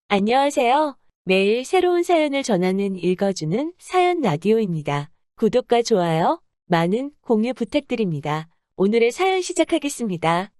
안녕하세요. 매일 새로운 사연을 전하는 읽어주는 사연 라디오입니다. 구독과 좋아요, 많은 공유 부탁드립니다. 오늘의 사연 시작하겠습니다.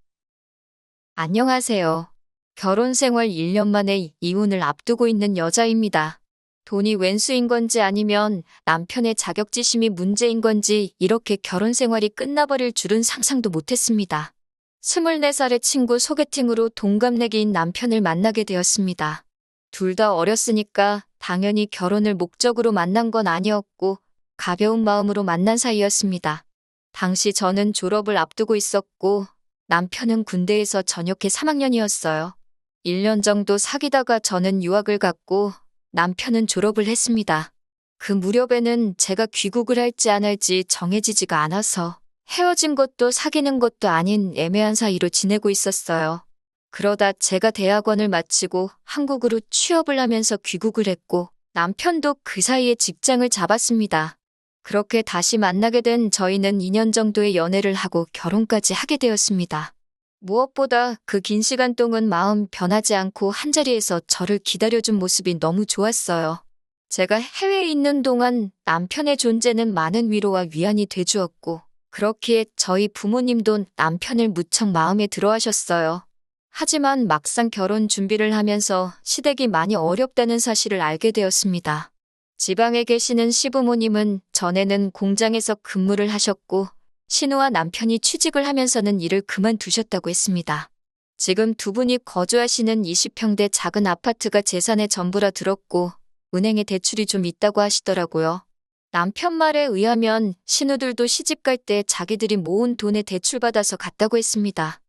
안녕하세요. 결혼 생활 1년 만에 이혼을 앞두고 있는 여자입니다. 돈이 웬수인 건지 아니면 남편의 자격지심이 문제인 건지 이렇게 결혼 생활이 끝나버릴 줄은 상상도 못했습니다. 24살의 친구 소개팅으로 동갑내기인 남편을 만나게 되었습니다. 둘 다 어렸으니까 당연히 결혼을 목적으로 만난 건 아니었고 가벼운 마음으로 만난 사이였습니다. 당시 저는 졸업을 앞두고 있었고 남편은 군대에서 전역해 3학년이었어요. 1년 정도 사귀다가 저는 유학을 갔고 남편은 졸업을 했습니다. 그 무렵에는 제가 귀국을 할지 안 할지 정해지지가 않아서 헤어진 것도 사귀는 것도 아닌 애매한 사이로 지내고 있었어요. 그러다 제가 대학원을 마치고 한국으로 취업을 하면서 귀국을 했고 남편도 그 사이에 직장을 잡았습니다. 그렇게 다시 만나게 된 저희는 2년 정도의 연애를 하고 결혼까지 하게 되었습니다. 무엇보다 그 긴 시간 동안 마음 변하지 않고 한자리에서 저를 기다려준 모습이 너무 좋았어요. 제가 해외에 있는 동안 남편의 존재는 많은 위로와 위안이 돼주었고 그렇기에 저희 부모님도 남편을 무척 마음에 들어 하셨어요. 하지만 막상 결혼 준비를 하면서 시댁이 많이 어렵다는 사실을 알게 되었습니다. 지방에 계시는 시부모님은 전에는 공장에서 근무를 하셨고 신우와 남편이 취직을 하면서는 일을 그만두셨다고 했습니다. 지금 두 분이 거주하시는 20평대 작은 아파트가 재산의 전부라 들었고 은행에 대출이 좀 있다고 하시더라고요. 남편 말에 의하면 신우들도 시집 갈 때 자기들이 모은 돈에 대출받아서 갔다고 했습니다.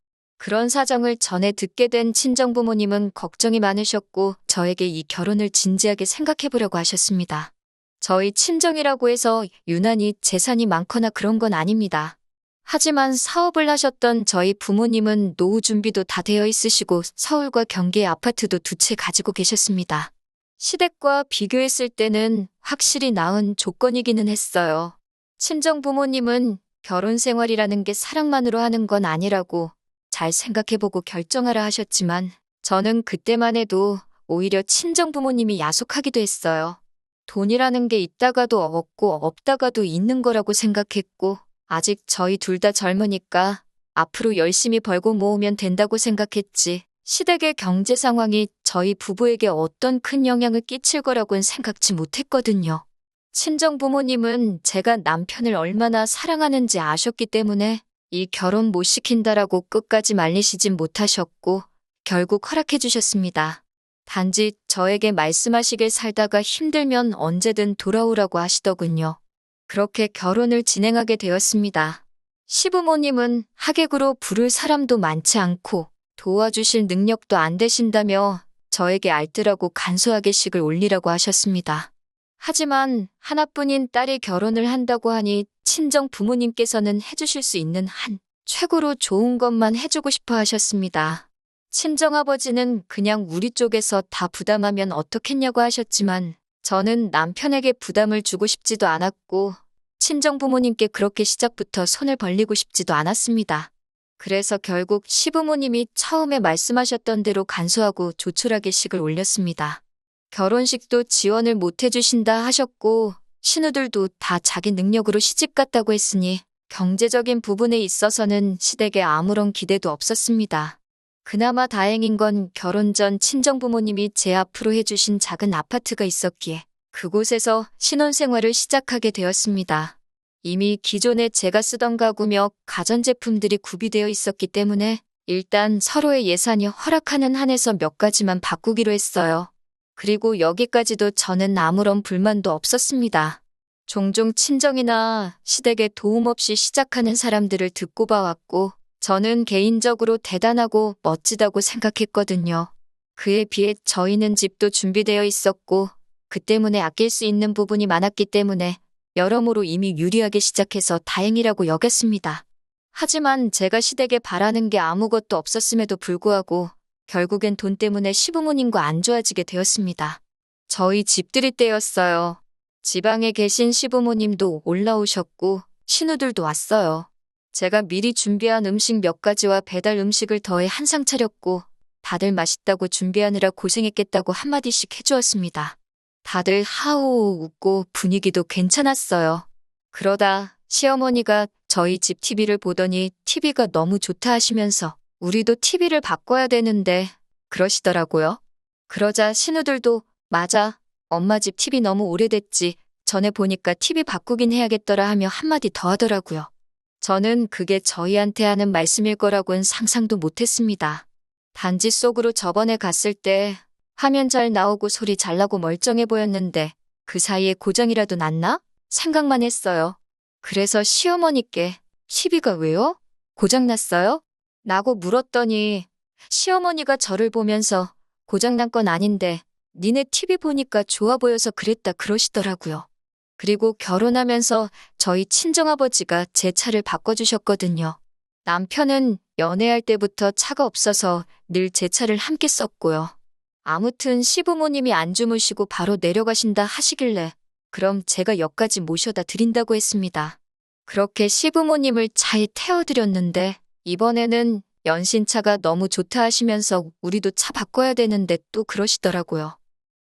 그런 사정을 전에 듣게 된 친정부모님은 걱정이 많으셨고 저에게 이 결혼을 진지하게 생각해보려고 하셨습니다. 저희 친정이라고 해서 유난히 재산이 많거나 그런 건 아닙니다. 하지만 사업을 하셨던 저희 부모님은 노후 준비도 다 되어 있으시고 서울과 경기의 아파트도 두 채 가지고 계셨습니다. 시댁과 비교했을 때는 확실히 나은 조건이기는 했어요. 친정 부모님은 결혼 생활이라는 게 사랑만으로 하는 건 아니라고 잘 생각해보고 결정하라 하셨지만 저는 그때만 해도 오히려 친정 부모님이 야속하기도 했어요. 돈이라는 게 있다가도 없고 없다가도 있는 거라고 생각했고 아직 저희 둘 다 젊으니까 앞으로 열심히 벌고 모으면 된다고 생각했지 시댁의 경제 상황이 저희 부부에게 어떤 큰 영향을 끼칠 거라고는 생각지 못했거든요. 친정 부모님은 제가 남편을 얼마나 사랑하는지 아셨기 때문에 이 결혼 못 시킨다라고 끝까지 말리시진 못하셨고 결국 허락해 주셨습니다. 단지 저에게 말씀하시길 살다가 힘들면 언제든 돌아오라고 하시더군요. 그렇게 결혼을 진행하게 되었습니다. 시부모님은 하객으로 부를 사람도 많지 않고 도와주실 능력도 안 되신다며 저에게 알뜰하고 간소하게 식을 올리라고 하셨습니다. 하지만 하나뿐인 딸이 결혼을 한다고 하니 친정 부모님께서는 해주실 수 있는 한 최고로 좋은 것만 해주고 싶어 하셨습니다. 친정아버지는 그냥 우리 쪽에서 다 부담하면 어떻겠냐고 하셨지만 저는 남편에게 부담을 주고 싶지도 않았고 친정 부모님께 그렇게 시작부터 손을 벌리고 싶지도 않았습니다. 그래서 결국 시부모님이 처음에 말씀하셨던 대로 간소하고 조촐하게 식을 올렸습니다. 결혼식도 지원을 못 해주신다 하셨고 신우들도 다 자기 능력으로 시집 갔다고 했으니 경제적인 부분에 있어서는 시댁에 아무런 기대도 없었습니다. 그나마 다행인 건 결혼 전 친정부모님이 제 앞으로 해주신 작은 아파트가 있었기에 그곳에서 신혼생활을 시작하게 되었습니다. 이미 기존에 제가 쓰던 가구며 가전제품들이 구비되어 있었기 때문에 일단 서로의 예산이 허락하는 한에서 몇 가지만 바꾸기로 했어요. 그리고 여기까지도 저는 아무런 불만도 없었습니다. 종종 친정이나 시댁에 도움 없이 시작하는 사람들을 듣고 봐왔고 저는 개인적으로 대단하고 멋지다고 생각했거든요. 그에 비해 저희는 집도 준비되어 있었고 그 때문에 아낄 수 있는 부분이 많았기 때문에 여러모로 이미 유리하게 시작해서 다행이라고 여겼습니다. 하지만 제가 시댁에 바라는 게 아무것도 없었음에도 불구하고 결국엔 돈 때문에 시부모님과 안 좋아지게 되었습니다. 저희 집들이 때였어요. 지방에 계신 시부모님도 올라오셨고 신우들도 왔어요. 제가 미리 준비한 음식 몇 가지와 배달 음식을 더해 한상 차렸고 다들 맛있다고 준비하느라 고생했겠다고 한마디씩 해주었습니다. 다들 하오 웃고 분위기도 괜찮았어요. 그러다 시어머니가 저희 집 TV를 보더니 TV가 너무 좋다 하시면서 우리도 TV를 바꿔야 되는데 그러시더라고요. 그러자 신우들도 맞아, 엄마 집 TV 너무 오래됐지. 전에 보니까 TV 바꾸긴 해야겠더라 하며 한마디 더 하더라고요. 저는 그게 저희한테 하는 말씀일 거라고는 상상도 못했습니다. 단지 속으로 저번에 갔을 때 화면 잘 나오고 소리 잘 나고 멀쩡해 보였는데 그 사이에 고장이라도 났나? 생각만 했어요. 그래서 시어머니께 TV가 왜요? 고장났어요? 라고 물었더니 시어머니가 저를 보면서 고장난 건 아닌데 니네 TV 보니까 좋아 보여서 그랬다 그러시더라고요. 그리고 결혼하면서 저희 친정아버지가 제 차를 바꿔주셨거든요. 남편은 연애할 때부터 차가 없어서 늘 제 차를 함께 썼고요. 아무튼 시부모님이 안 주무시고 바로 내려가신다 하시길래 그럼 제가 역까지 모셔다 드린다고 했습니다. 그렇게 시부모님을 차에 태워드렸는데 이번에는 연신차가 너무 좋다 하시면서 우리도 차 바꿔야 되는데 또 그러시더라고요.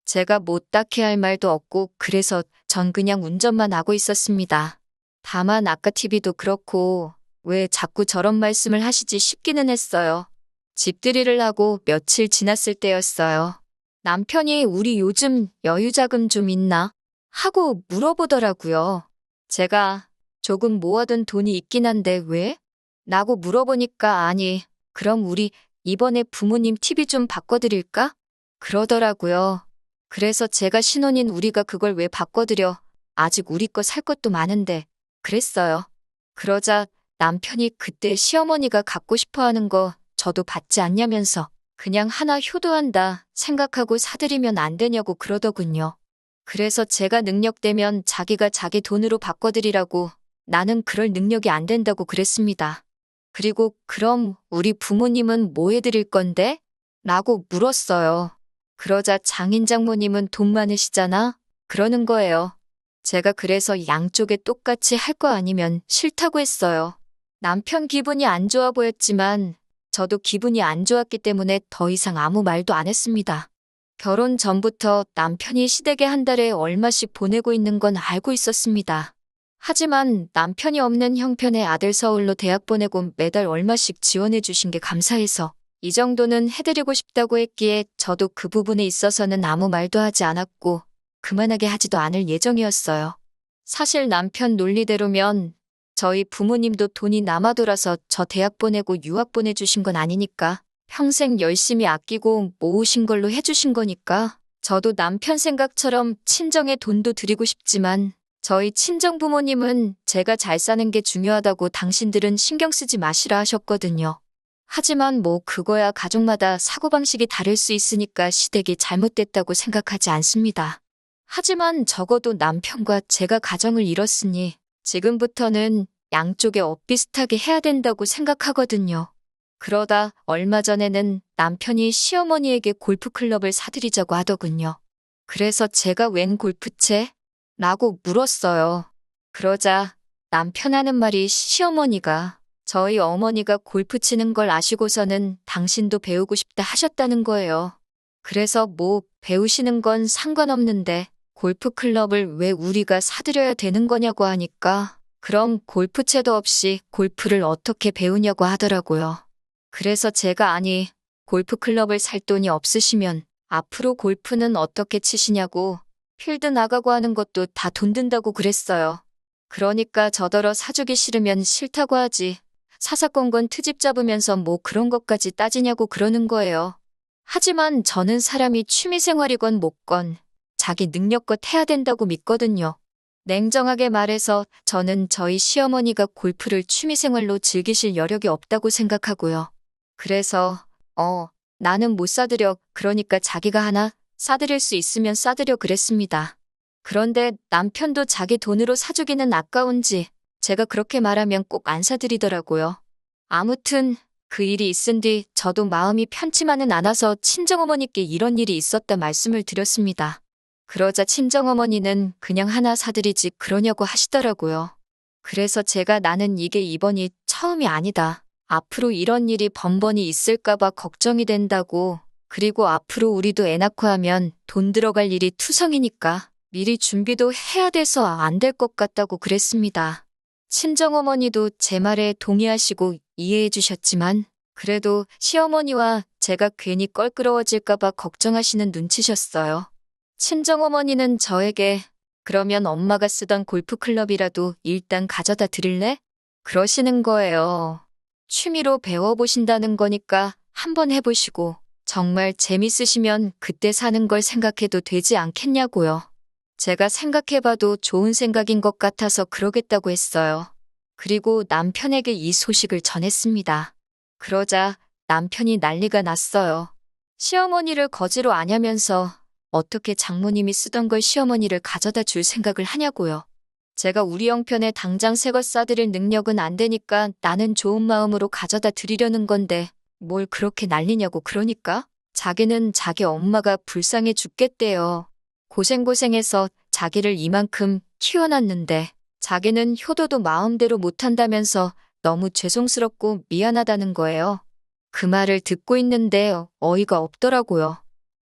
제가 뭐 딱히 할 말도 없고 그래서 전 그냥 운전만 하고 있었습니다. 다만 아까 TV도 그렇고 왜 자꾸 저런 말씀을 하시지 싶기는 했어요. 집들이를 하고 며칠 지났을 때였어요. 남편이 우리 요즘 여유자금 좀 있나? 하고 물어보더라고요. 제가 조금 모아둔 돈이 있긴 한데 왜? 라고 물어보니까 아니, 그럼 우리 이번에 부모님 TV 좀 바꿔드릴까? 그러더라고요. 그래서 제가 신혼인 우리가 그걸 왜 바꿔드려? 아직 우리 거 살 것도 많은데. 그랬어요. 그러자 남편이 그때 시어머니가 갖고 싶어 하는 거 저도 받지 않냐면서 그냥 하나 효도한다 생각하고 사드리면 안 되냐고 그러더군요. 그래서 제가 능력되면 자기가 자기 돈으로 바꿔드리라고 나는 그럴 능력이 안 된다고 그랬습니다. 그리고 그럼 우리 부모님은 뭐 해드릴 건데? 라고 물었어요. 그러자 장인 장모님은 돈 많으시잖아? 그러는 거예요. 제가 그래서 양쪽에 똑같이 할 거 아니면 싫다고 했어요. 남편 기분이 안 좋아 보였지만 저도 기분이 안 좋았기 때문에 더 이상 아무 말도 안 했습니다. 결혼 전부터 남편이 시댁에 한 달에 얼마씩 보내고 있는 건 알고 있었습니다. 하지만 남편이 없는 형편의 아들 서울로 대학 보내고 매달 얼마씩 지원해 주신 게 감사해서 이 정도는 해드리고 싶다고 했기에 저도 그 부분에 있어서는 아무 말도 하지 않았고 그만하게 하지도 않을 예정이었어요. 사실 남편 논리대로면 저희 부모님도 돈이 남아돌아서 저 대학 보내고 유학 보내주신 건 아니니까 평생 열심히 아끼고 모으신 걸로 해주신 거니까 저도 남편 생각처럼 친정에 돈도 드리고 싶지만 저희 친정 부모님은 제가 잘 사는 게 중요하다고 당신들은 신경 쓰지 마시라 하셨거든요. 하지만 뭐 그거야 가족마다 사고방식이 다를 수 있으니까 시댁이 잘못됐다고 생각하지 않습니다. 하지만 적어도 남편과 제가 가정을 이뤘으니 지금부터는 양쪽에 엇비슷하게 해야 된다고 생각하거든요. 그러다 얼마 전에는 남편이 시어머니에게 골프클럽을 사드리자고 하더군요. 그래서 제가 웬 골프채? 라고 물었어요. 그러자 남편 하는 말이 시어머니가 저희 어머니가 골프 치는 걸 아시고서는 당신도 배우고 싶다 하셨다는 거예요. 그래서 뭐 배우시는 건 상관없는데 골프클럽을 왜 우리가 사드려야 되는 거냐고 하니까 그럼 골프채도 없이 골프를 어떻게 배우냐고 하더라고요. 그래서 제가 아니 골프클럽을 살 돈이 없으시면 앞으로 골프는 어떻게 치시냐고 필드 나가고 하는 것도 다 돈 든다고 그랬어요. 그러니까 저더러 사주기 싫으면 싫다고 하지. 사사건건 트집 잡으면서 뭐 그런 것까지 따지냐고 그러는 거예요. 하지만 저는 사람이 취미생활이건 뭐건 자기 능력껏 해야 된다고 믿거든요. 냉정하게 말해서 저는 저희 시어머니가 골프를 취미생활로 즐기실 여력이 없다고 생각하고요. 그래서 나는 못 사드려. 그러니까 자기가 하나 사드릴 수 있으면 사드려 그랬습니다. 그런데 남편도 자기 돈으로 사주기는 아까운지 제가 그렇게 말하면 꼭 안 사드리더라고요. 아무튼 그 일이 있은 뒤 저도 마음이 편치만은 않아서 친정어머니께 이런 일이 있었다 말씀을 드렸습니다. 그러자 친정어머니는 그냥 하나 사드리지 그러냐고 하시더라고요. 그래서 제가 나는 이게 이번이 처음이 아니다. 앞으로 이런 일이 번번이 있을까봐 걱정이 된다고. 그리고 앞으로 우리도 애 낳고 하면 돈 들어갈 일이 투성이니까 미리 준비도 해야 돼서 안 될 것 같다고 그랬습니다. 친정어머니도 제 말에 동의하시고 이해해 주셨지만 그래도 시어머니와 제가 괜히 껄끄러워질까봐 걱정하시는 눈치셨어요. 친정어머니는 저에게 그러면 엄마가 쓰던 골프클럽이라도 일단 가져다 드릴래? 그러시는 거예요. 취미로 배워보신다는 거니까 한번 해보시고 정말 재밌으시면 그때 사는 걸 생각해도 되지 않겠냐고요. 제가 생각해봐도 좋은 생각인 것 같아서 그러겠다고 했어요. 그리고 남편에게 이 소식을 전했습니다. 그러자 남편이 난리가 났어요. 시어머니를 거지로 아냐면서 어떻게 장모님이 쓰던 걸 시어머니를 가져다 줄 생각을 하냐고요. 제가 우리 형편에 당장 새 것 싸드릴 능력은 안 되니까 나는 좋은 마음으로 가져다 드리려는 건데 뭘 그렇게 난리냐고 그러니까 자기는 자기 엄마가 불쌍해 죽겠대요. 고생고생해서 자기를 이만큼 키워놨는데 자기는 효도도 마음대로 못한다면서 너무 죄송스럽고 미안하다는 거예요. 그 말을 듣고 있는데 어이가 없더라고요.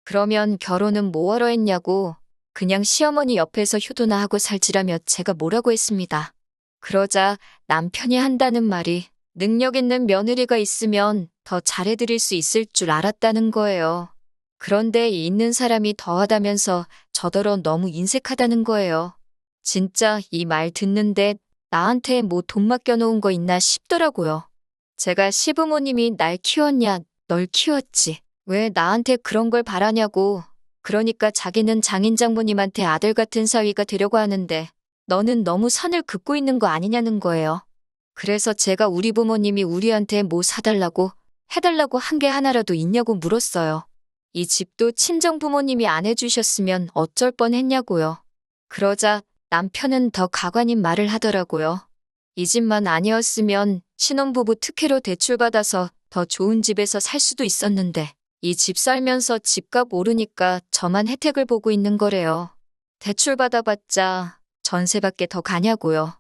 그러면 결혼은 뭐하러 했냐고 그냥 시어머니 옆에서 효도나 하고 살지라며 제가 뭐라고 했습니다. 그러자 남편이 한다는 말이 능력 있는 며느리가 있으면 더 잘해드릴 수 있을 줄 알았다는 거예요. 그런데 있는 사람이 더하다면서 저더러 너무 인색하다는 거예요. 진짜 이 말 듣는데 나한테 뭐 돈 맡겨놓은 거 있나 싶더라고요. 제가 시부모님이 날 키웠냐, 널 키웠지. 왜 나한테 그런 걸 바라냐고. 그러니까 자기는 장인 장모님한테 아들 같은 사위가 되려고 하는데 너는 너무 선을 긋고 있는 거 아니냐는 거예요. 그래서 제가 우리 부모님이 우리한테 뭐 사달라고 해달라고 한 게 하나라도 있냐고 물었어요. 이 집도 친정 부모님이 안 해주셨으면 어쩔 뻔했냐고요. 그러자 남편은 더 가관인 말을 하더라고요. 이 집만 아니었으면 신혼부부 특혜로 대출받아서 더 좋은 집에서 살 수도 있었는데 이 집 살면서 집값 오르니까 저만 혜택을 보고 있는 거래요. 대출받아봤자 전세밖에 더 가냐고요.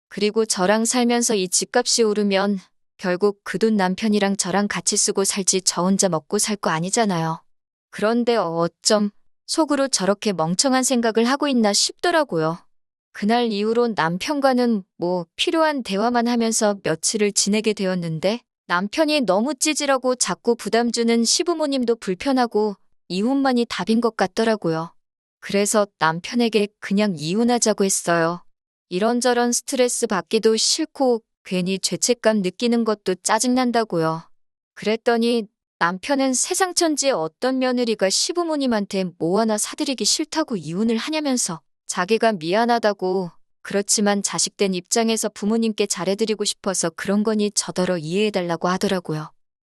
그리고 저랑 살면서 이 집값이 오르면 결국 그 돈 남편이랑 저랑 같이 쓰고 살지 저 혼자 먹고 살 거 아니잖아요. 그런데 어쩜 속으로 저렇게 멍청한 생각을 하고 있나 싶더라고요. 그날 이후로 남편과는 뭐 필요한 대화만 하면서 며칠을 지내게 되었는데 남편이 너무 찌질하고 자꾸 부담 주는 시부모님도 불편하고 이혼만이 답인 것 같더라고요. 그래서 남편에게 그냥 이혼하자고 했어요. 이런저런 스트레스 받기도 싫고 괜히 죄책감 느끼는 것도 짜증난다고요. 그랬더니 남편은 세상 천지의 어떤 며느리가 시부모님한테 뭐 하나 사드리기 싫다고 이혼을 하냐면서 자기가 미안하다고 그렇지만 자식된 입장에서 부모님께 잘해드리고 싶어서 그런 거니 저더러 이해해달라고 하더라고요.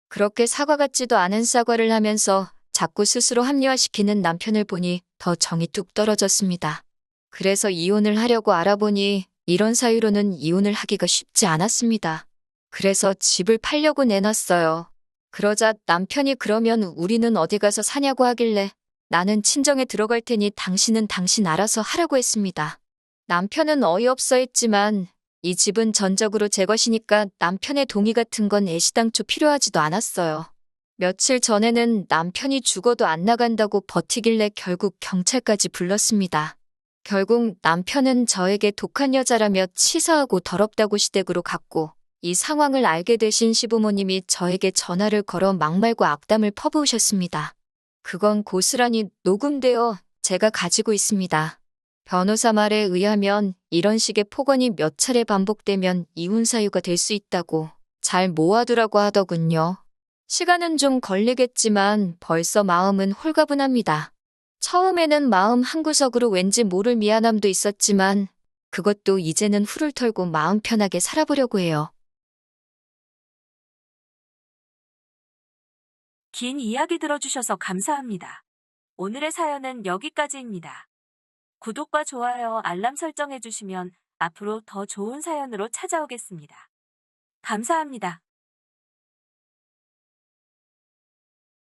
그렇게 사과 같지도 않은 사과를 하면서 자꾸 스스로 합리화시키는 남편을 보니 더 정이 뚝 떨어졌습니다. 그래서 이혼을 하려고 알아보니 이런 사유로는 이혼을 하기가 쉽지 않았습니다. 그래서 집을 팔려고 내놨어요. 그러자 남편이 그러면 우리는 어디 가서 사냐고 하길래 나는 친정에 들어갈 테니 당신은 당신 알아서 하라고 했습니다. 남편은 어이없어 했지만 이 집은 전적으로 제 것이니까 남편의 동의 같은 건 애시당초 필요하지도 않았어요. 며칠 전에는 남편이 죽어도 안 나간다고 버티길래 결국 경찰까지 불렀습니다. 결국 남편은 저에게 독한 여자라며 치사하고 더럽다고 시댁으로 갔고 이 상황을 알게 되신 시부모님이 저에게 전화를 걸어 막말과 악담을 퍼부으셨습니다. 그건 고스란히 녹음되어 제가 가지고 있습니다. 변호사 말에 의하면 이런 식의 폭언이 몇 차례 반복되면 이혼 사유가 될 수 있다고 잘 모아두라고 하더군요. 시간은 좀 걸리겠지만 벌써 마음은 홀가분합니다. 처음에는 마음 한구석으로 왠지 모를 미안함도 있었지만 그것도 이제는 훌을 털고 마음 편하게 살아보려고 해요. 긴 이야기 들어주셔서 감사합니다. 오늘의 사연은 여기까지입니다. 구독과 좋아요, 알람 설정해주시면 앞으로 더 좋은 사연으로 찾아오겠습니다. 감사합니다.